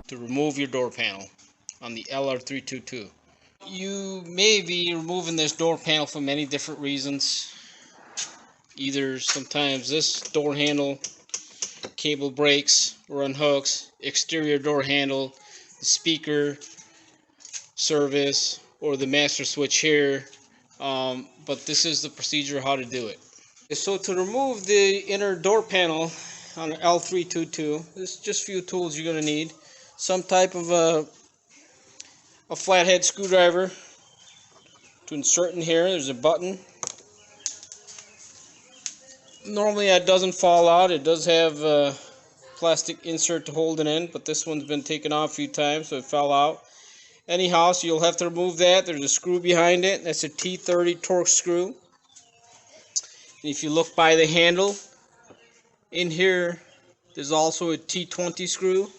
to remove your door panel on the LR322. You may be removing this door panel for many different reasons. Either sometimes this door handle cable breaks or unhooks, exterior door handle, the speaker service, or the master switch here. But this is the procedure how to do it. So to remove the inner door panel on an L322, there's just a few tools you're going to need. Some type of a flathead screwdriver to insert in here. There's a button. Normally that doesn't fall out. It does have a plastic insert to hold it in, but this one's been taken off a few times, so it fell out. Anyhow, so you'll have to remove that. There's a screw behind it. That's a T30 Torx screw. And if you look by the handle, in here, there's also a T20 screw.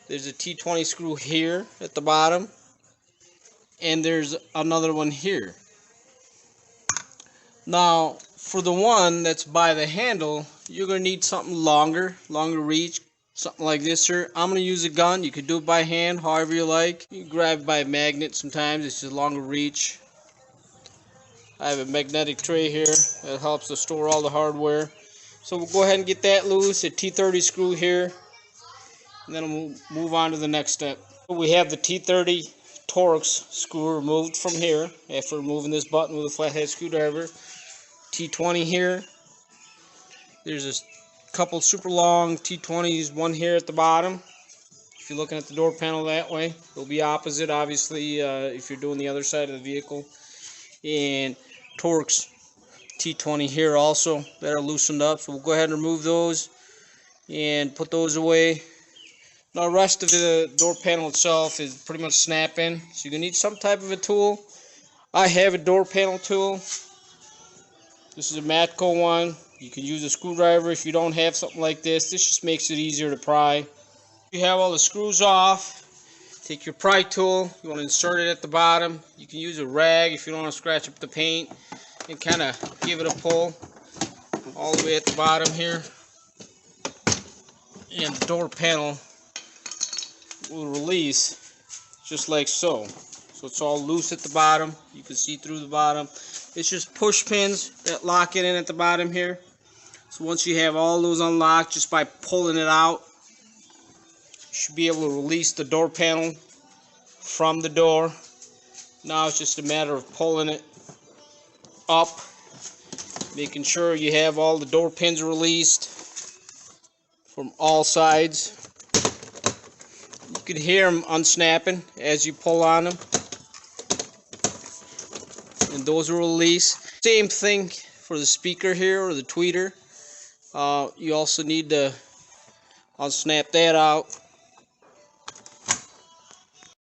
There's a T20 screw here at the bottom. And there's another one here. Now, for the one that's by the handle, you're going to need something longer reach. Something like this here. I'm going to use a gun. You can do it by hand, however you like. You can grab it by a magnet sometimes. It's just longer reach. I have a magnetic tray here that helps to store all the hardware. So we'll go ahead and get that loose. A T30 screw here. And then we'll move on to the next step. We have the T30 Torx screw removed from here after removing this button with a flathead screwdriver. T20 here. There's a couple super long T20s, one here at the bottom. If you're looking at the door panel that way, it'll be opposite, obviously, if you're doing the other side of the vehicle. And Torx T20 here also that are loosened up. So we'll go ahead and remove those and put those away. Now the rest of the door panel itself is pretty much snap-in. So you're going to need some type of a tool. I have a door panel tool. This is a Matco one. You can use a screwdriver if you don't have something like this. This just makes it easier to pry. You have all the screws off. Take your pry tool. You want to insert it at the bottom. You can use a rag if you don't want to scratch up the paint. And kind of give it a pull all the way at the bottom here. And the door panel will release just like so. So it's all loose at the bottom. You can see through the bottom. It's just push pins that lock it in at the bottom here. So once you have all those unlocked, just by pulling it out, you should be able to release the door panel from the door. Now it's just a matter of pulling it up, making sure you have all the door pins released from all sides. You can hear them unsnapping as you pull on them. And those will release. Same thing for the speaker here, or the tweeter. You also need to unsnap that out.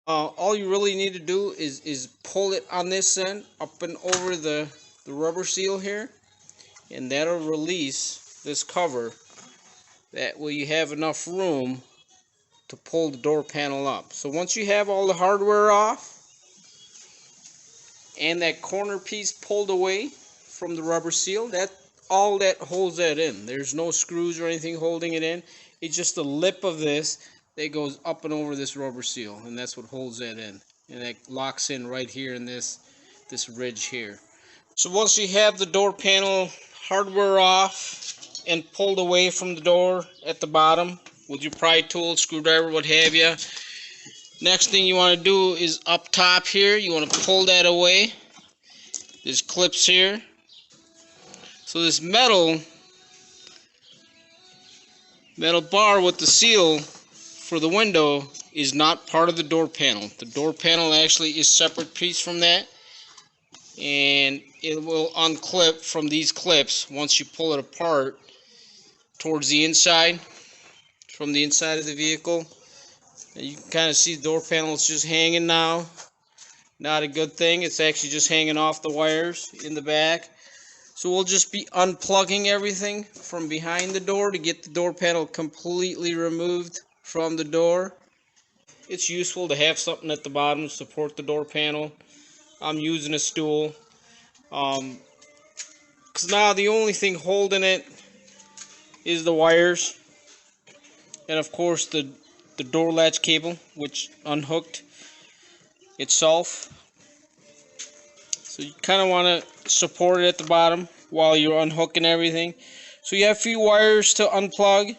All you really need to do is pull it on this end up and over the rubber seal here, and that'll release this cover. That way you have enough room to pull the door panel up. So once you have all the hardware off and that corner piece pulled away from the rubber seal, that all that holds that in. There's no screws or anything holding it in. It's just the lip of this that goes up and over this rubber seal, and that's what holds that in. And that locks in right here in this ridge here. So once you have the door panel hardware off and pulled away from the door at the bottom with your pry tool, screwdriver, what have you, next thing you want to do is up top here, you want to pull that away. There's clips here. So this metal bar with the seal for the window is not part of the door panel. The door panel actually is a separate piece from that, and it will unclip from these clips once you pull it apart towards the inside, from the inside of the vehicle. And you can kind of see the door panel is just hanging now. Not a good thing. It's actually just hanging off the wires in the back. So we'll just be unplugging everything from behind the door to get the door panel completely removed from the door. It's useful to have something at the bottom to support the door panel. I'm using a stool. Because now the only thing holding it is the wires. And of course the the door latch cable, which unhooked itself. So you kind of want to support it at the bottom while you're unhooking everything. So you have a few wires to unplug.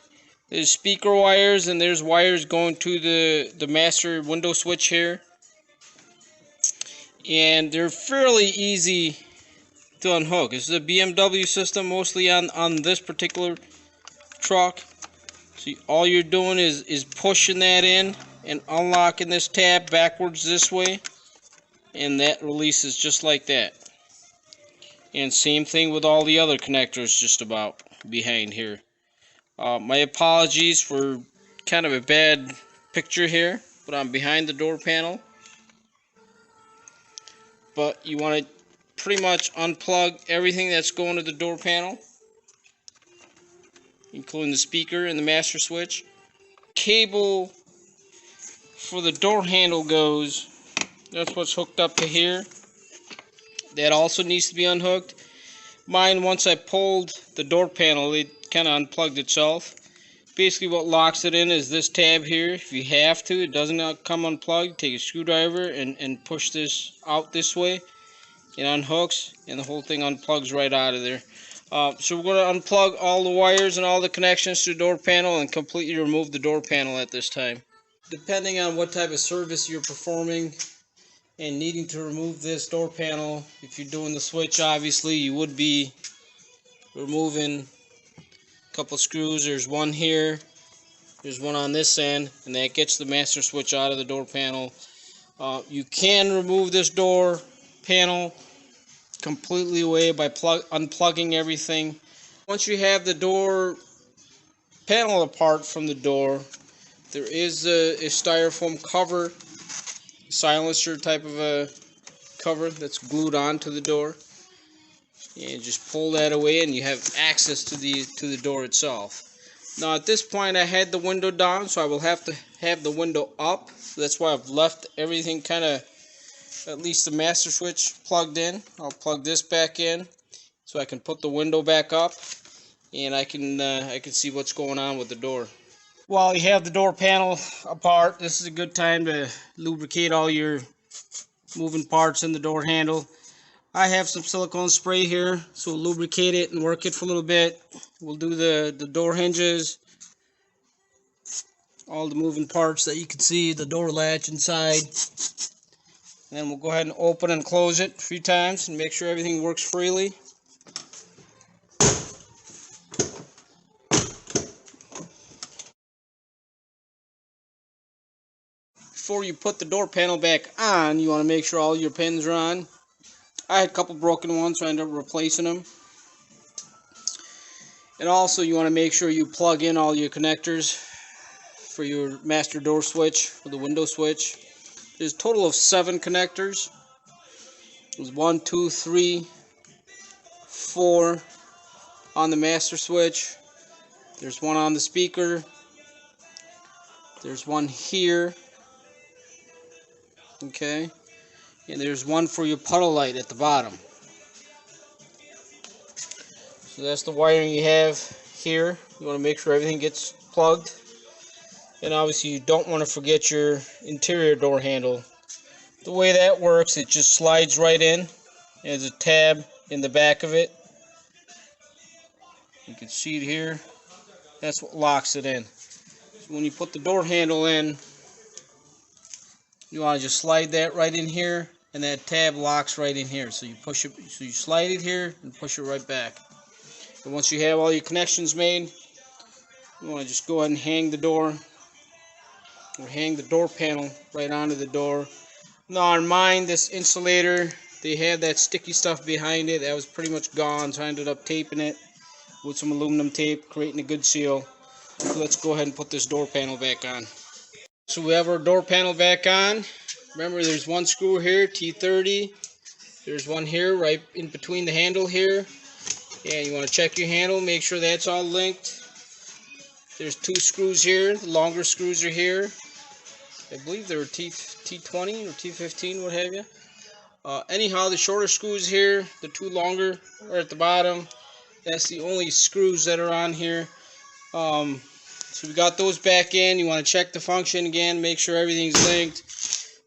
There's speaker wires, and there's wires going to the master window switch here. And they're fairly easy to unhook. This is a BMW system, mostly on this particular truck. So all you're doing is pushing that in and unlocking this tab backwards this way, and that releases just like that. And same thing with all the other connectors just about behind here. My apologies for kind of a bad picture here, but I'm behind the door panel. But you want to pretty much unplug everything that's going to the door panel, including the speaker and the master switch. Cable for the door handle goes, that's what's hooked up to here. That also needs to be unhooked. Mine, once I pulled the door panel, it kind of unplugged itself. Basically what locks it in is this tab here. If you have to, it doesn't come unplugged, take a screwdriver and push this out this way. It unhooks and the whole thing unplugs right out of there. So we're going to unplug all the wires and all the connections to the door panel and completely remove the door panel at this time. Depending on what type of service you're performing and needing to remove this door panel, if you're doing the switch, obviously you would be removing a couple screws. There's one here, there's one on this end, and that gets the master switch out of the door panel. You can remove this door panel completely away by unplugging everything. Once you have the door panel apart from the door, there is a styrofoam cover, silencer type of a cover that's glued onto the door, and just pull that away and you have access to the door itself. Now at this point I had the window down, so I will have to have the window up. So that's why I've left everything kind of, at least the master switch, plugged in. I'll plug this back in so I can put the window back up, and I can see what's going on with the door. While you have the door panel apart, this is a good time to lubricate all your moving parts in the door handle. I have some silicone spray here, so we'll lubricate it and work it for a little bit. We'll do the door hinges, all the moving parts that you can see, the door latch inside. And then we'll go ahead and open and close it a few times and make sure everything works freely. Before you put the door panel back on, you want to make sure all your pins are on. I had a couple broken ones, so I ended up replacing them. And also you want to make sure you plug in all your connectors for your master door switch, or the window switch. There's a total of 7 connectors. There's 1, 2, 3, 4 on the master switch. There's one on the speaker. There's one here. Okay. And there's one for your puddle light at the bottom. So that's the wiring you have here. You want to make sure everything gets plugged. And obviously you don't want to forget your interior door handle. The way that works, it just slides right in. There's a tab in the back of it. You can see it here. That's what locks it in. So when you put the door handle in, you want to just slide that right in here, and that tab locks right in here. So you push it, so you slide it here and push it right back. And once you have all your connections made, you want to just go ahead and hang the door, or hang the door panel right onto the door. Now on mine, this insulator, they had that sticky stuff behind it. That was pretty much gone, so I ended up taping it with some aluminum tape, creating a good seal. So let's go ahead and put this door panel back on. So we have our door panel back on. Remember, there's one screw here, T30. There's one here, right in between the handle here. And you want to check your handle, make sure that's all linked. There's 2 screws here. The longer screws are here. I believe they were T20 or T15, what have you. Anyhow, the shorter screws here, the 2 longer are at the bottom. That's the only screws that are on here. So we got those back in. You want to check the function again, make sure everything's linked.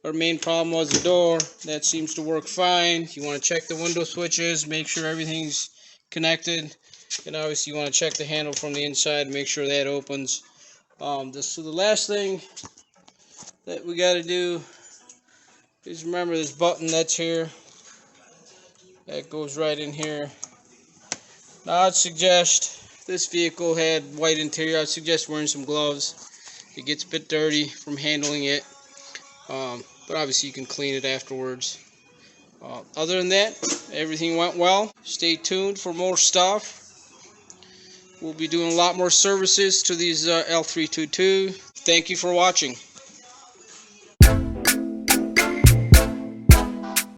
Our main problem was the door. That seems to work fine. You want to check the window switches, make sure everything's connected. And obviously you want to check the handle from the inside, make sure that opens. So the last thing that we got to do is remember this button that's here. That goes right in here. Now I'd suggest, this vehicle had white interior, I'd suggest wearing some gloves. It gets a bit dirty from handling it, but obviously you can clean it afterwards. Other than that, everything went well. Stay tuned for more stuff. We'll be doing a lot more services to these L322. Thank you for watching.